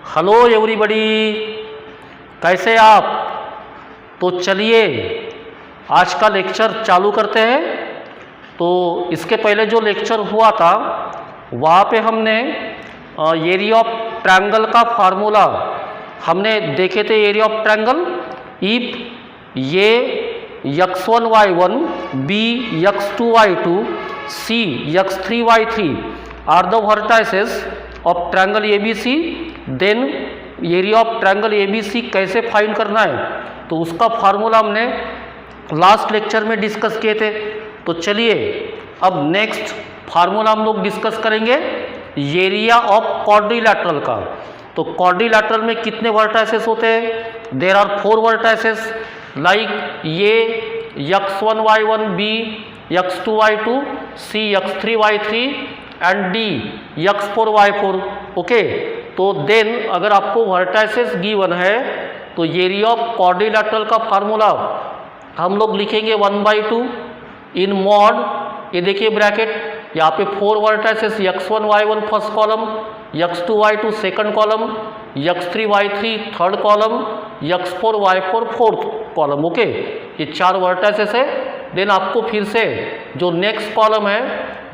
Hello everybody, कैसे आप। तो चलिए आज का लेक्चर चालू करते हैं। तो इसके पहले जो लेक्चर हुआ था वहाँ पे हमने एरिया ऑफ ट्रायंगल का फार्मूला हमने देखे थे। एरिया ऑफ ट्रायंगल इफ ये x1 y1 b x2 y2 c x3 y3 are the vertices of triangle ABC, then area of triangle ABC कैसे फाइंड करना है, तो उसका फार्मूला हमने लास्ट लेक्चर में डिस्कस किए थे। तो चलिए अब नेक्स्ट फार्मूला हम लोग डिस्कस करेंगे एरिया ऑफ क्वाड्रिलैटरल का। तो क्वाड्रिलैटरल में कितने वर्टाइसेस होते हैं? देयर आर 4 वर्टाइसेस लाइक ये x1 y1 b x2 y2 c x3 y3 and d x4 y4। Okay, तो देन अगर आपको वर्टाइसेस गिवन है तो एरिया ऑफ क्वाड्रिलैटरल का फार्मूला हम लोग लिखेंगे 1/2 इन मॉड, ये देखिए ब्रैकेट, यहाँ पे 4 vertices x1 y1 first column, x2 y2 second column, x3 y3 third column, x4 y4 fourth column. Okay, ये 4 वर्टाइसेस है। देन आपको फिर से जो नेक्स्ट कॉलम है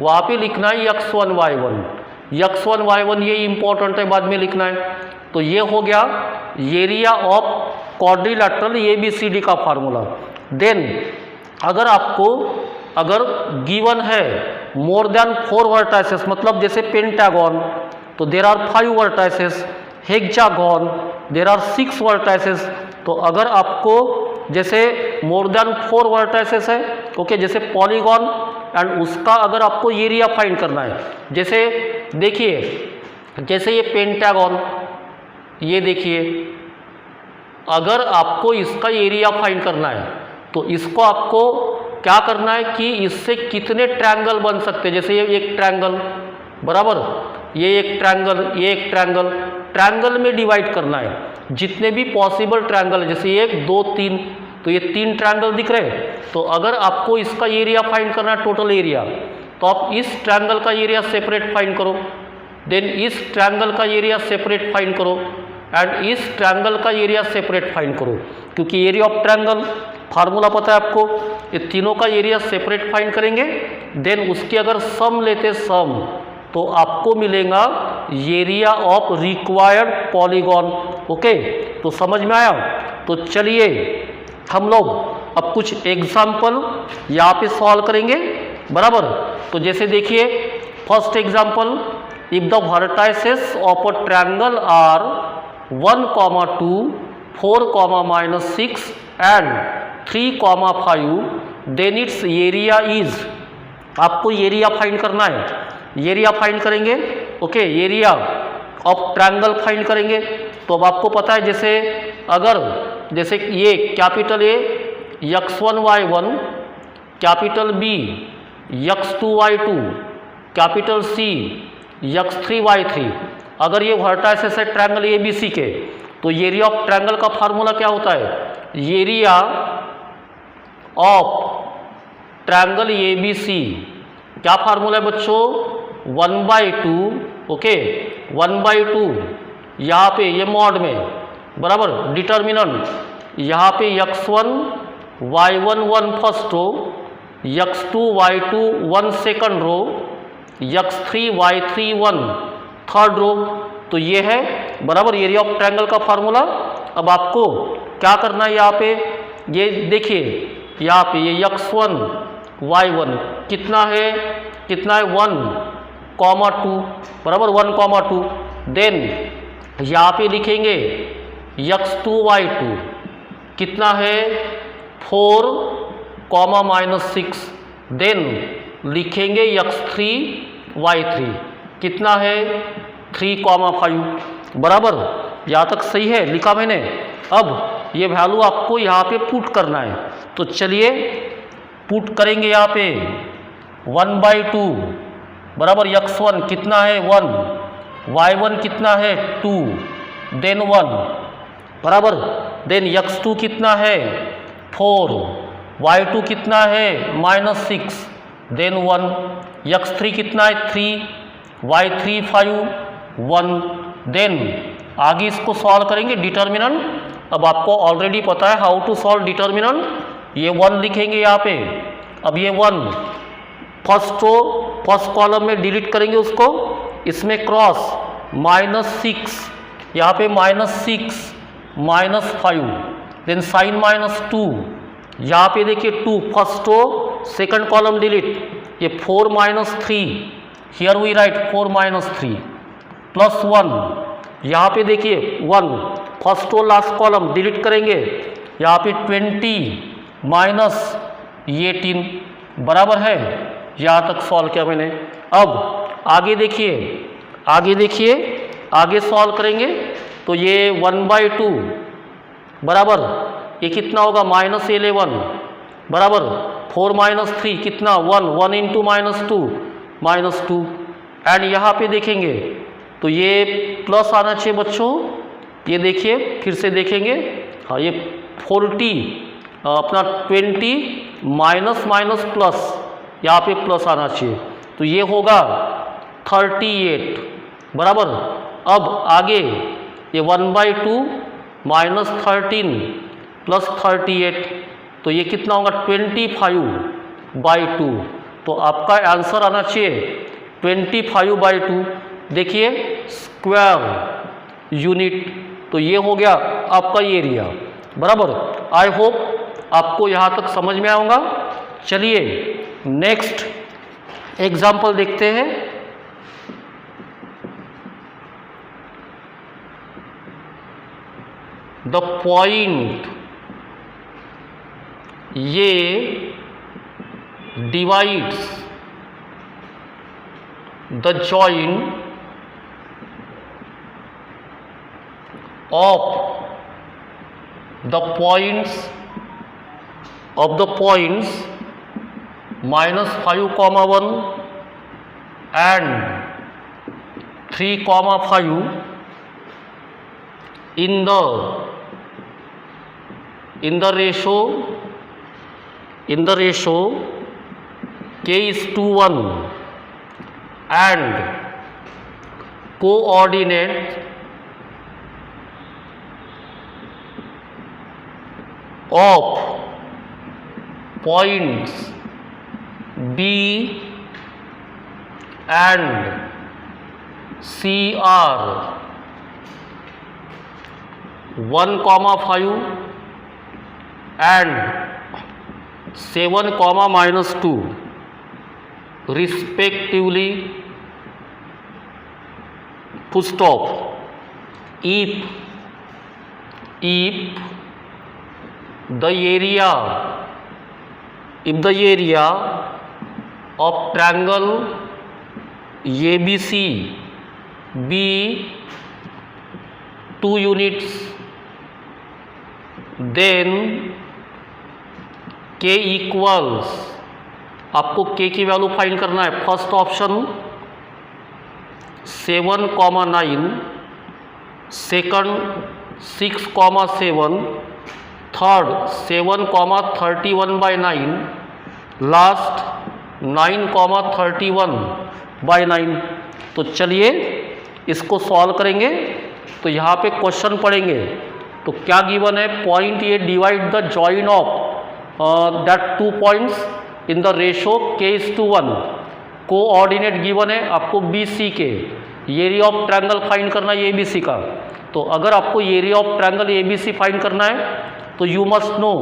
वहाँ पे लिखना है x1 y1। x1 y1 ये इंपॉर्टेंट है, बाद में लिखना है। तो ये हो गया एरिया ऑफ क्वाड्रिलैटरल ABCD का फार्मूला। देन अगर गिवन है मोर देन 4 वर्टाइसेस, मतलब जैसे पेंटागन तो there are 5 vertices, hexagon there are 6 vertices. तो अगर आपको जैसे मोर देन 4 वर्टाइसेस है, ओके, जैसे पॉलीगॉन एंड उसका अगर आपको एरिया फाइंड करना है, जैसे देखिए जैसे ये पेंटागन, ये देखिए अगर आपको इसका एरिया फाइंड करना है तो इसको आपको क्या करना है कि इससे कितने ट्रायंगल बन सकते हैं। जैसे ये एक ट्रायंगल बराबर, ये एक ट्रायंगल, ये एक ट्रायंगल, ट्रायंगल में डिवाइड करना है जितने भी पॉसिबल ट्रायंगल, जैसे 1 2 3, तो ये 3 ट्रायंगल दिख रहे हैं। तो अगर आपको इसका एरिया फाइंड करना है, टोटल एरिया, तो आप इस ट्रायंगल का एरिया सेपरेट फाइंड करो, देन इस ट्रायंगल का एरिया सेपरेट फाइंड करो एंड इस ट्रायंगल का एरिया सेपरेट फाइंड करो। क्योंकि एरिया ऑफ ट्रायंगल फार्मूला पता है आपको, ये तीनों का एरिया सेपरेट फाइंड करेंगे, देन उसकी अगर सम लेते सम तो आपको मिलेगा area of required polygon. Okay, तो समझ में आया। तो चलिए हम लोग अब कुछ एग्जाम्पल यहाँ पे सॉल्व करेंगे बराबर। तो जैसे देखिए first example, if the vertices of a triangle are 1, 2, 4, -6 and 3, 5, then its area is, आपको एरिया फाइंड करना है, एरिया फाइंड करेंगे। Okay, area of triangle find करेंगे। तो अब आपको पता है जैसे ये capital A x1 y1, capital B x2 y2, capital C x3 y3, अगर ये वर्टाइसेस है ट्रायंगल ABC के, तो एरिया ऑफ ट्रायंगल का फार्मूला क्या होता है? एरिया ऑफ ट्रायंगल ABC क्या फार्मूला है बच्चों? 1/2। ओके, 1/2 यहाँ पे ये मॉड में बराबर, डिटर्मिनेंट यहाँ पे x1 y1 1 first row, x2 y2 1 second row, x3 y3 1 third row. तो ये है बराबर एरिया ऑफ ट्रायंगल का फार्मूला। अब आपको क्या करना है, यहाँ पे ये देखिए, यहाँ पे ये x1 y1 कितना है 1, 2 बराबर, 1, 2। देन यहाँ पे लिखेंगे x2 y2 कितना है 4, -6, देन लिखेंगे x3 y3 कितना है 3, 5 बराबर। यहाँ तक सही है, लिखा मैंने। अब ये वैल्यू आपको यहाँ पे पुट करना है। तो चलिए पुट करेंगे यहाँ पे 1/2 बराबर, x1 कितना है 1, y1 कितना है 2, देन 1 बराबर, देन x2 कितना है 4, y2 कितना है -6, देन 1, x3 कितना है 3, y3 5, 1, देन आगे इसको सॉल्व करेंगे डिटर्मिनेंट। अब आपको ऑलरेडी पता है हाउ टू सॉल्व डिटर्मिनेंट। ये 1 लिखेंगे यहाँ पे। अब ये 1 फर्स्ट कॉलम में डिलीट करेंगे उसको, इसमें क्रॉस -6, यहाँ पे -6 -5, देन साइन -2, यहाँ पे देखिए 2 first row second column delete, ये 4 -3, हियर वी राइट 4 -3 +1, यहाँ पे देखिए 1 first row last column delete करेंगे, यहाँ पे 20 -18 बराबर है। यहाँ तक सॉल्व किया मैंने। अब आगे देखिए आगे सॉल्व करेंगे तो ये 1/2 बराबर ये कितना होगा -11 बराबर 4 -3 कितना 1 इंटू -2 एंड यहाँ पे देखेंगे तो ये प्लस आना चाहिए बच्चों। ये देखिए फिर से देखेंगे, हाँ ये 40 अपना 20 माइनस प्लस, यहाँ पे प्लस आना चाहिए तो ये होगा 38 बराबर। अब आगे ये 1/2 -13 +38 तो ये कितना होगा 25/2। तो आपका आंसर आना चाहिए 25/2। देखिए स्क्वायर यूनिट, तो ये हो गया आपका एरिया बराबर। आई होप आपको यहाँ तक समझ में आऊँगा। चलिए नेक्स्ट एग्जाम्पल देखते हैं। द पॉइंट ये divides the joint of the points -5,1 and 3,5 in the ratio k:1 and coordinate of points B and C are 1,5 and 7, -2 respectively, full stop. If the area of triangle ABC be 2 units, then K equals, आपको K की value find करना है। First option 7,9, second 6,7, third 7,31/9, last 9,31/9। तो चलिए इसको solve करेंगे। तो यहाँ पे क्वेश्चन पढ़ेंगे तो क्या गिवन है, पॉइंट ये divide the join of that 2 points in the ratio k:1। Coordinate given है आपको BC के, एरिया ऑफ ट्रायंगल फाइंड करना है ABC का। तो अगर आपको area of triangle ABC find करना है तो you must know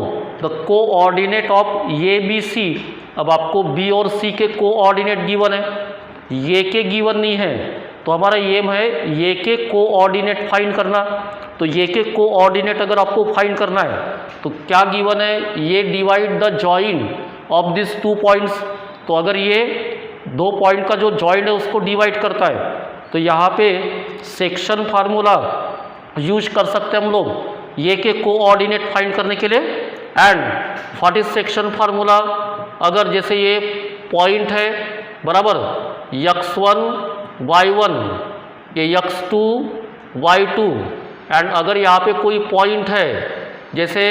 the coordinate of ABC। अब आपको B और C के कोऑर्डिनेट गिवन है, ये के गिवन नहीं है, तो हमारा एम है ये के कोऑर्डिनेट फाइंड करना। तो ये के कोऑर्डिनेट अगर आपको फाइंड करना है तो क्या गिवन है, ये divide the joint of this 2 points. तो अगर ये 2 पॉइंट का जो जॉइंट है उसको डिवाइड करता है तो यहाँ पे सेक्शन फार्मूला यूज कर सकते हैं हम लोग ये के कोऑर्डिनेट फाइंड करने के लिए। And what is section formula, अगर जैसे ये पॉइंट है बराबर x1 y1, ये x2 y2, एंड अगर यहाँ पे कोई पॉइंट है, जैसे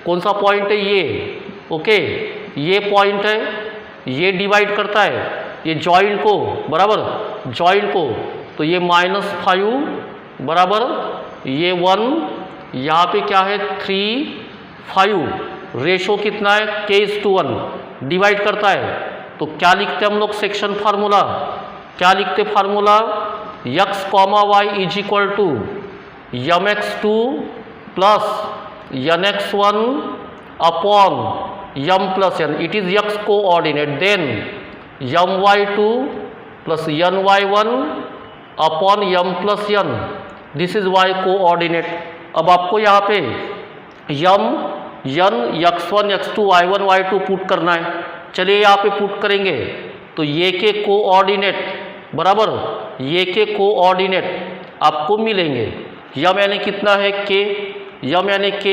कौन सा पॉइंट है ये, ओके ये पॉइंट है, ये डिवाइड करता है ये जॉइंट को बराबर, जॉइंट को, तो ये -5 बराबर ये 1, यहाँ पे क्या है 3, 5, रेशो कितना है k:1, डिवाइड करता है। तो क्या लिखते हैं हम लोग सेक्शन फार्मूला, क्या लिखते formula, x, y is equal to mx2 plus nx1 upon m plus n, it is x coordinate, then my2 plus ny1 upon m plus n, this is y coordinate. अब आपको यहाँ पे m, n, x1, x2, y1, y2 put करना है। चलिए यहाँ पे put करेंगे तो ये के कोऑर्डिनेट बराबर ये के कोऑर्डिनेट आपको मिलेंगे। यम यानी कितना है k, यम यानी k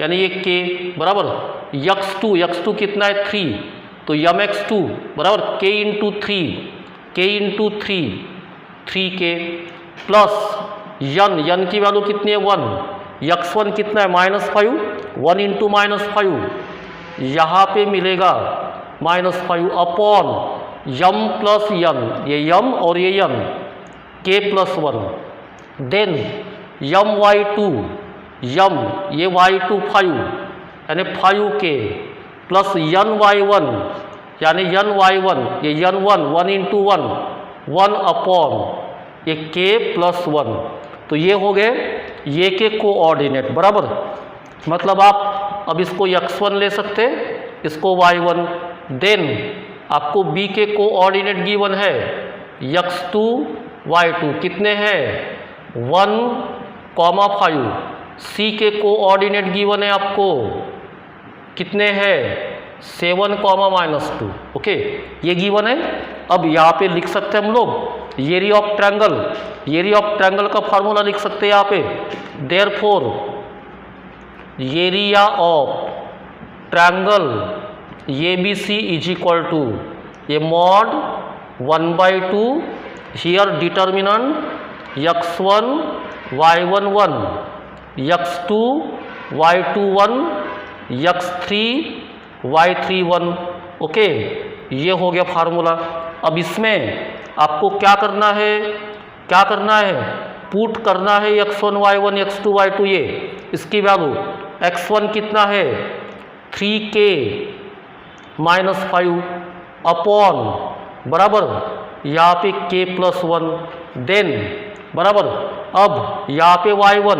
यानी ये k बराबर x2 कितना है 3, तो यम x2 बराबर k इंटू 3 3k प्लस यन की वैल्यू कितनी है 1, x1 कितना है -5, 1 इंटू -5 यहाँ पे मिलेगा -5 अपॉन यम प्लस यन, ये यम और ये यन k प्लस 1, देन यम y2 यम ये y2 5 यानी 5k प्लस यन y1 यानी यन y1 ये यन 1 इंटू 1 अपॉन ये k प्लस 1। तो ये हो गए ये के कोऑर्डिनेट बराबर, मतलब आप अब इसको x1 ले सकते, इसको y1, देन आपको b के कोऑर्डिनेट गिवन है x2 y2 कितने हैं 1, 5, c के कोऑर्डिनेट गिवन है आपको कितने हैं 7, -2, ओके ये गिवन है। अब यहाँ पे लिख सकते हैं हम लोग एरिया ऑफ ट्रायंगल का फार्मूला लिख सकते हैं यहाँ पे, therefore area of triangle ABC is equal to ये mod 1/2 here determinant x1 y1 1, x2 y2 1, x3 y3 1, okay ये हो गया फार्मूला। अब इसमें आपको क्या करना है पुट करना है x1 y1 x2 y2 ये इसकी वैल्यू, x1 कितना है 3k -5 अपॉन बराबर यहाँ पे k प्लस 1, देन बराबर अब यहाँ पे y1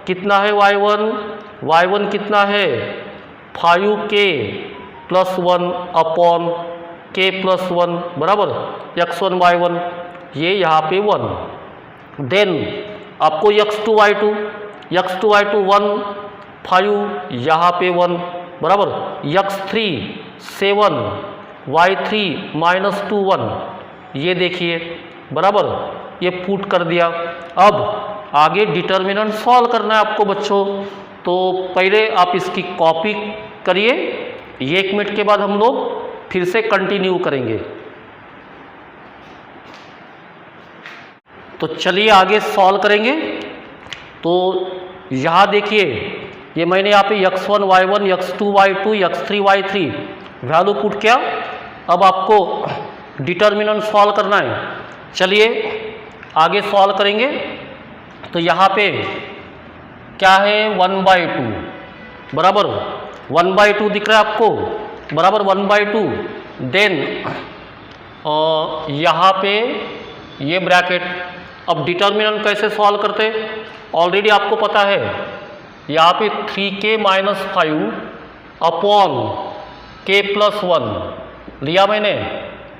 कितना है y1 कितना है 5k plus 1 upon k plus 1 बराबर x1 y1 ये यहाँ पे 1, देन आपको x2 y2 1 5 यहाँ पे 1 बराबर x3 7 y3 -2 1, ये देखिए बराबर ये पुट कर दिया। अब आगे डिटर्मिनेंट सॉल्व करना है आपको बच्चों, तो पहले आप इसकी कॉपी करिए, 1 मिनट के बाद हम लोग फिर से कंटिन्यू करेंगे। तो चलिए आगे सॉल्व करेंगे। तो यहाँ देखिए ये मैंने यहाँ पे x1 y1 x2 y2 x3 y3 value put किया। अब आपको डिटर्मिनेंट सॉल्व करना है, चलिए आगे सॉल्व करेंगे। तो यहाँ पे क्या है 1/2 बराबर 1/2 दिख रहा है आपको बराबर 1/2, देन यहाँ पे ये ब्रैकेट। अब डिटर्मिनेंट कैसे सॉल्व करते, ऑलरेडी आपको पता है यहाँ पे 3k - 5 अपॉन k प्लस 1 लिया मैंने।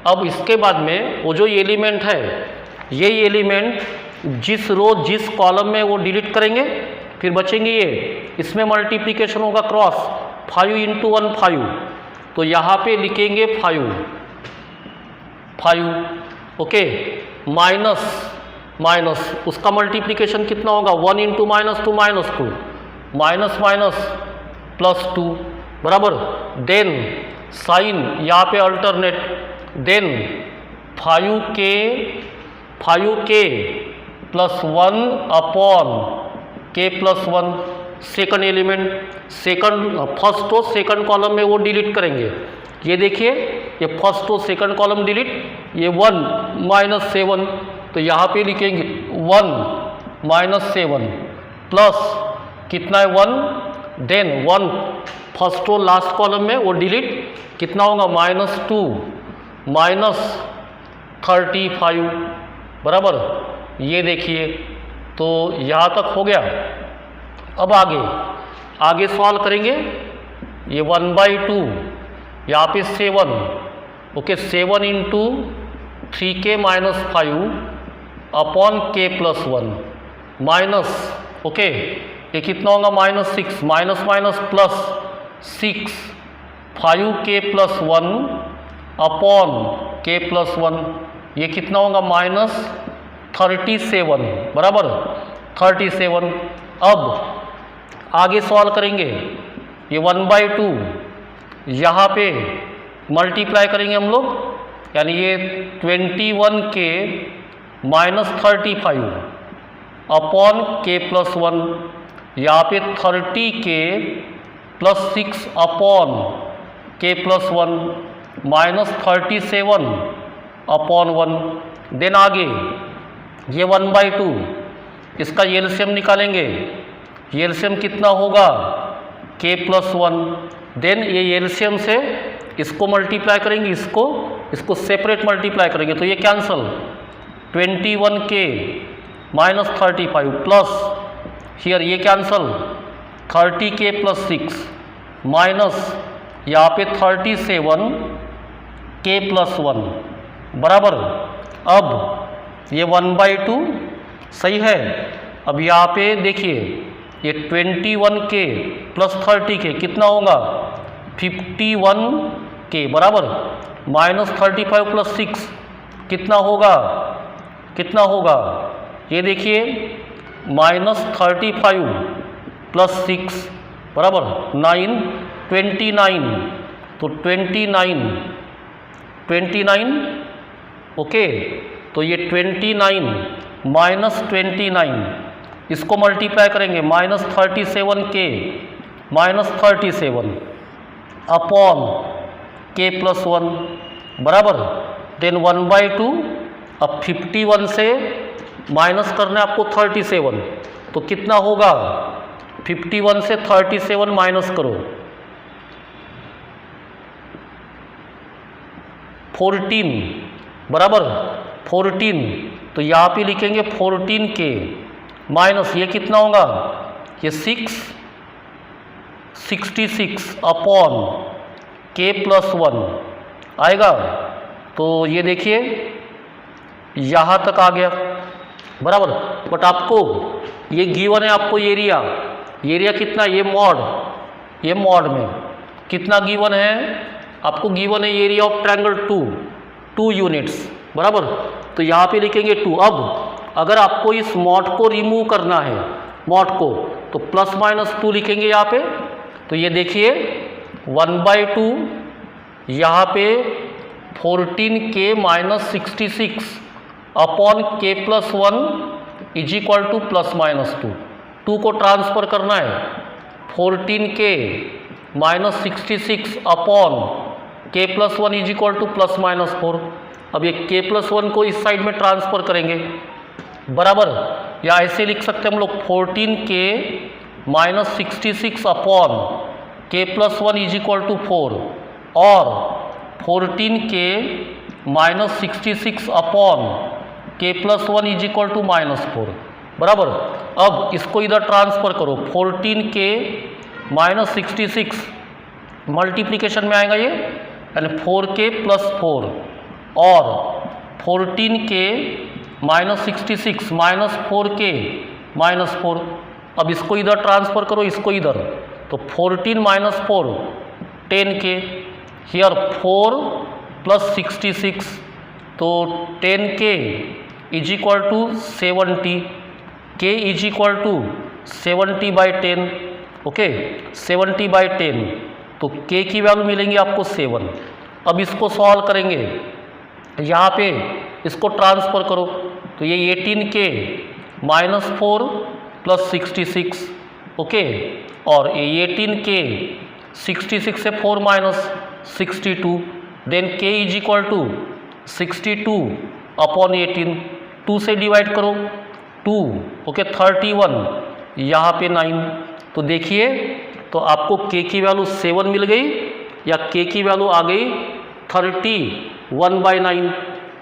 अब इसके बाद में वो जो एलिमेंट है ये एलिमेंट जिस रो जिस कॉलम में वो डिलीट करेंगे, फिर बचेंगे ये, इसमें मल्टीप्लिकेशन होगा क्रॉस 5 × 1 5, तो यहाँ पे लिखेंगे 5 ओके, माइनस उसका मल्टीप्लिकेशन कितना होगा 1 × -2 -2 माइनस +2 बराबर, देन साइन यहाँ पे alternate, then 5k plus 1 upon k plus 1 second element, first और सेकंड कॉलम में वो डिलीट करेंगे। ये देखिए ये फर्स्ट और सेकंड कॉलम डिलीट, ये 1 -7, तो यहाँ पे लिखेंगे 1 -7 प्लस कितना है 1, then 1 first row last column में वो डिलीट, कितना होगा -2 -35 बराबर। ये देखिए तो यहाँ तक हो गया। अब आगे सॉल्व करेंगे। ये 1/2 यहाँ पे 7, okay 7 into 3k - 5 upon k + 1 minus, okay ये कितना होगा -6 minus plus 6 5k + 1 upon k + 1, ये कितना होगा -37 बराबर 37। अब आगे सॉल्व करेंगे। ये 1/2 यहाँ पे मल्टीप्लाई करेंगे हम लोग, यानी ये 21k - 35 अपॉन k + 1, यहाँ पे 30k + 6 upon k + 1 -37 upon 1। Then आगे ये 1/2 इसका एलसीएम निकालेंगे। एलसीएम कितना होगा k + 1, देन ये एलसीएम से इसको मल्टीप्लाई करेंगे, इसको सेपरेट मल्टीप्लाई करेंगे तो ये कैंसल 21k - 35 प्लस हियर ये कैंसल 30k + 6 माइनस यहाँ पे 37k + 1 बराबर। अब ये 1/2 सही है। अब यहाँ पे देखिए ये 21k + 30k कितना होगा 51k बराबर, -35 + 6 कितना होगा ये देखिए -35 + 6 बराबर 9 29, तो 29 ओके, तो ये 29 - 29 इसको मल्टीप्लाई करेंगे -37k - 37 अपॉन k + 1 बराबर, देन 1/2। अब 51 से माइनस करना है आपको 37, तो कितना होगा 51 से 37 माइनस करो 14 बराबर 14, तो यहाँ पे लिखेंगे 14k माइनस ये कितना होगा ये 66 अपॉन k + 1 आएगा। तो ये देखिए यहाँ तक आ गया बराबर। बट आपको ये गिवन है, आपको एरिया कितना, ये मॉड में कितना गिवन है, आपको गिवन है एरिया ऑफ ट्रायंगल 2 यूनिट्स बराबर, तो यहाँ पे लिखेंगे 2। अब अगर आपको इस मॉड को रिमूव करना है तो ±2 लिखेंगे यहाँ पे। तो ये देखिए 1/2 यहाँ पे 14k - 66 अपॉन k + 1 = ±2, 2 को ट्रांसफ़र करना है 14k - 66 अपॉन k + 1 = ±4। अब ये k + 1 को इस साइड में ट्रांसफ़र करेंगे बराबर, या ऐसे लिख सकते हैं हम लोग 14k - 66 अपॉन k + 1 = 4 और 14k - 66 अपॉन k + 1 = -4 बराबर। अब इसको इधर ट्रांसफ़र करो 14k - 66 मल्टीप्लिकेशन में आएगा ये, यानी 4k + 4 और 14k - 66 -4k -4। अब इसको इधर ट्रांसफ़र करो, इसको इधर, तो 14 - 4 10k, हियर 4 + 66, तो 10k = 70, k = 70/10, ओके 70/10, तो k की वैल्यू मिलेंगी आपको 7। अब इसको सॉल्व करेंगे, यहाँ पे इसको ट्रांसफ़र करो, तो ये 18k - 4 + 66, ओके, और ये 18k 66 से 4 - 62, देन k = 62 अपॉन 18, 2 से डिवाइड करो 2, ओके 31, यहाँ पे 9। तो देखिए, तो आपको k की वैल्यू 7 मिल गई या k की वैल्यू आ गई 31/9।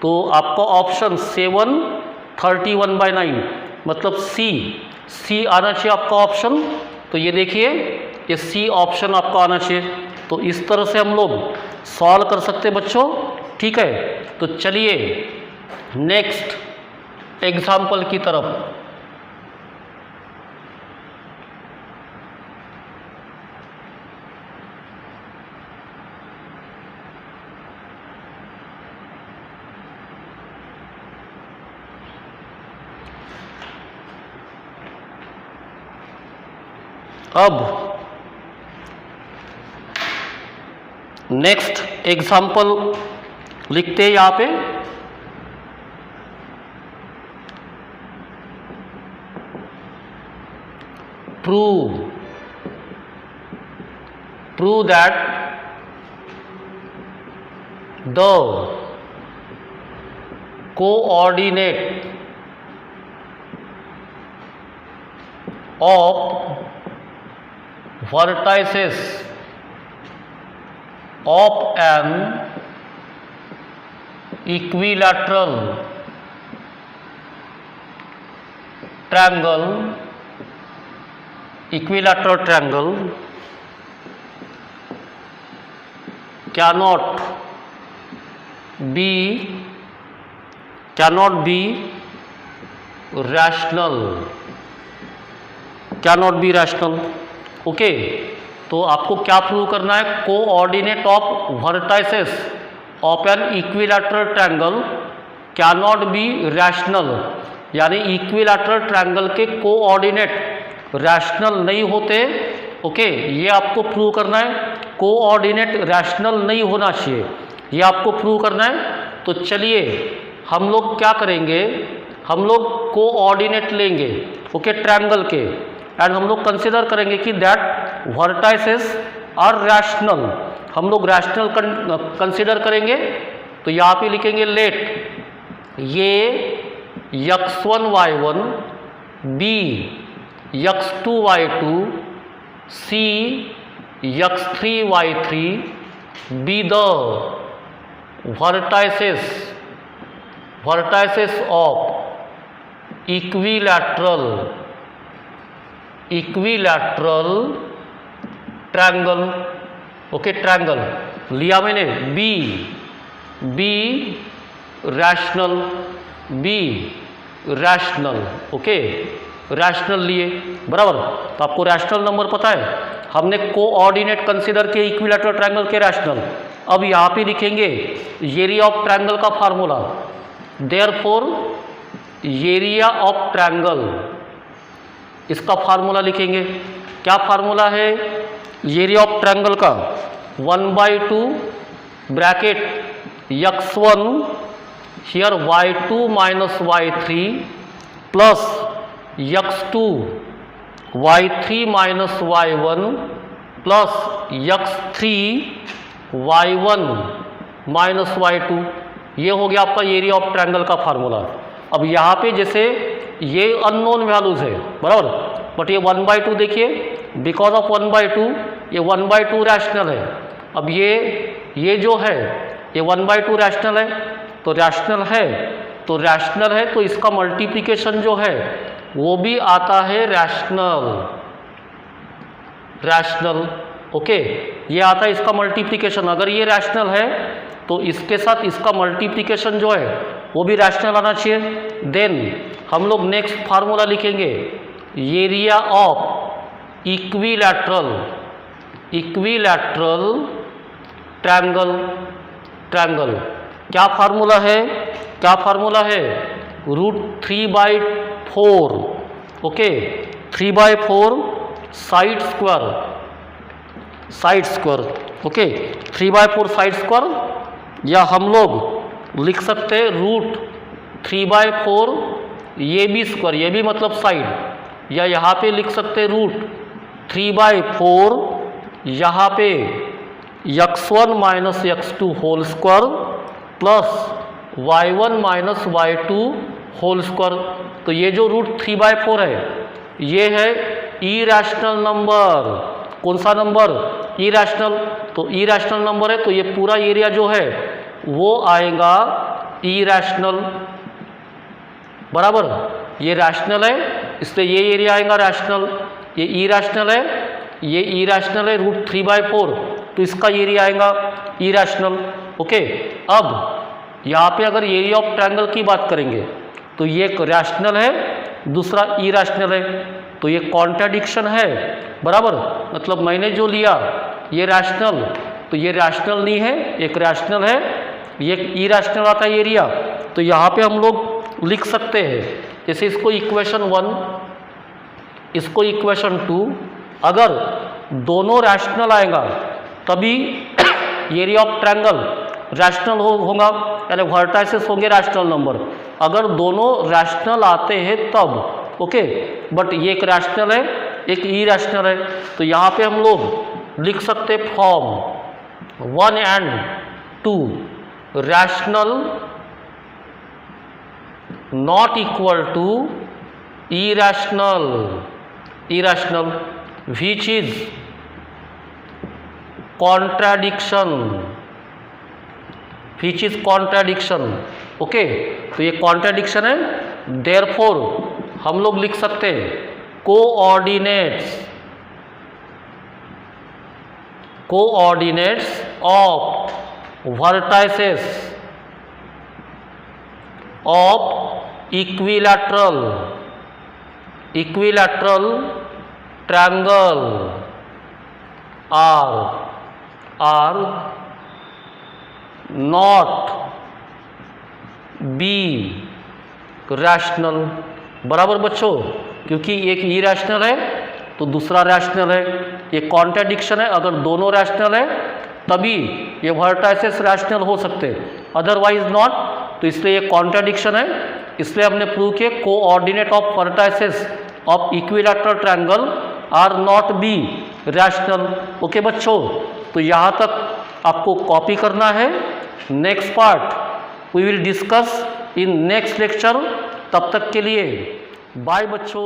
तो आपका ऑप्शन 7 31/9 मतलब सी आना चाहिए आपका ऑप्शन। तो ये देखिए, ये सी ऑप्शन आपका आना चाहिए। तो इस तरह से हम लोग सॉल्व कर सकते हैं बच्चों, ठीक है। तो चलिए नेक्स्ट एग्जाम्पल की तरफ। अब नेक्स्ट एग्जाम्पल लिखते हैं यहाँ पे। prove that the coordinate of vertices of an equilateral triangle cannot be rational। Okay, तो आपको क्या प्रूव करना है? Coordinate of vertices of an equilateral triangle cannot be rational, यानी इक्विलैटरल ट्रायंगल के कोऑर्डिनेट रैशनल नहीं होते। ओके, ये आपको प्रूव करना है। कोऑर्डिनेट रैशनल नहीं होना चाहिए, ये आपको प्रूव करना है। तो चलिए हम लोग क्या करेंगे, हम लोग कोऑर्डिनेट लेंगे ओके ट्रायंगल के, एंड हम लोग कंसिडर करेंगे कि दैट वर्टाइसेस आर रैशनल। हम लोग रैशनल कंसिडर करेंगे। तो यहाँ पे लिखेंगे लेट ये x1 y1 b x2 y2 c x3 y3 be the vertices of equilateral triangle. Okay, triangle लिया मैंने बी रैशनल ओके, रैशनल लिए बराबर। तो आपको रैशनल नंबर पता है, हमने कोऑर्डिनेट कंसीडर किए इक्विलैटरल ट्रायंगल के रैशनल। अब यहाँ पे लिखेंगे एरिया ऑफ ट्रायंगल का formula. Therefore area of triangle, इसका फार्मूला लिखेंगे। क्या फार्मूला है एरिया ऑफ ट्रायंगल का? 1/2 bracket x1 here y2 minus y3 plus x2 y3 minus y1 plus x3 y1 minus y2। ये हो गया आपका एरिया ऑफ ट्रायंगल का फार्मूला। अब यहाँ पे जैसे ये अननोन वैल्यूज है बराबर, बट ये 1/2 देखिए, बिकॉज ऑफ 1/2 ये 1/2 रैशनल है। अब ये जो है ये 1/2 रैशनल है, तो रैशनल है तो इसका मल्टीप्लिकेशन जो है वो भी आता है रैशनल ओके, ये आता है इसका मल्टीप्लिकेशन। अगर ये रैशनल है तो इसके साथ इसका मल्टीप्लिकेशन जो है वो भी रैशनल आना चाहिए। देन हम लोग नेक्स्ट फार्मूला लिखेंगे एरिया ऑफ इक्विलैटरल ट्रायंगल। क्या फार्मूला है? √3/4 okay, 3/4 side square okay, 3/4 side square, या हम लोग लिख सकते हैं √3/4 ये भी स्क्वायर, ये भी मतलब साइड, या यहाँ पे लिख सकते हैं √3/4 यहाँ पे x1 minus x2 whole square plus y1 minus y2 whole square. तो ये जो √3/4 है ये है इरैशनल नंबर। कौन सा नंबर? इरैशनल। तो इरैशनल नंबर है तो ये पूरा एरिया जो है वो आएगा इरैशनल, बराबर। ये रैशनल है इसलिए ये एरिया आएगा रैशनल। ये इरैशनल है, ये इरैशनल है √3/4 तो इसका एरिया आएगा इरैशनल। ओके, अब यहाँ पे अगर एरिया ऑफ ट्रायंगल की बात करेंगे तो ये एक रैशनल है, दूसरा इरैशनल है, तो ये कॉन्ट्राडिक्शन है, बराबर। मतलब मैंने जो लिया ये रैशनल, तो ये रैशनल नहीं है, एक रैशनल है, ये इरैशनल आता है एरिया। तो यहाँ पे हम लोग लिख सकते हैं जैसे इसको इक्वेशन 1, इसको इक्वेशन 2, अगर दोनों रैशनल आएगा तभी एरिया ऑफ ट्रायंगल रैशनल होगा, यानी वर्टाइसेस होंगे रैशनल नंबर। अगर दोनों रैशनल आते हैं तब, ओके। बट ये एक रैशनल है, एक इरैशनल है, तो यहाँ पे हम लोग लिख सकते form 1 and 2 rational not equal to irrational, irrational which is contradiction, which is contradiction. Okay, तो ये कॉन्ट्राडिक्शन है, देयरफॉर हम लोग लिख सकते हैं coordinates, coordinates of vertices of equilateral, equilateral triangle are not be rational, बराबर बच्चों, क्योंकि एक इरैशनल है तो दूसरा रैशनल है। ये कॉन्ट्राडिक्शन है, अगर दोनों रैशनल है तभी ये वर्टाइसेस रैशनल हो सकते हैं, अदरवाइज नॉट। तो इसलिए ये कॉन्ट्राडिक्शन है, इसलिए हमने प्रूव किया coordinate of vertices of equilateral triangle are not be rational. Okay बच्चों, तो यहाँ तक आपको कॉपी करना है। Next part we will discuss in next lecture. तब तक के लिए बाय बच्चों।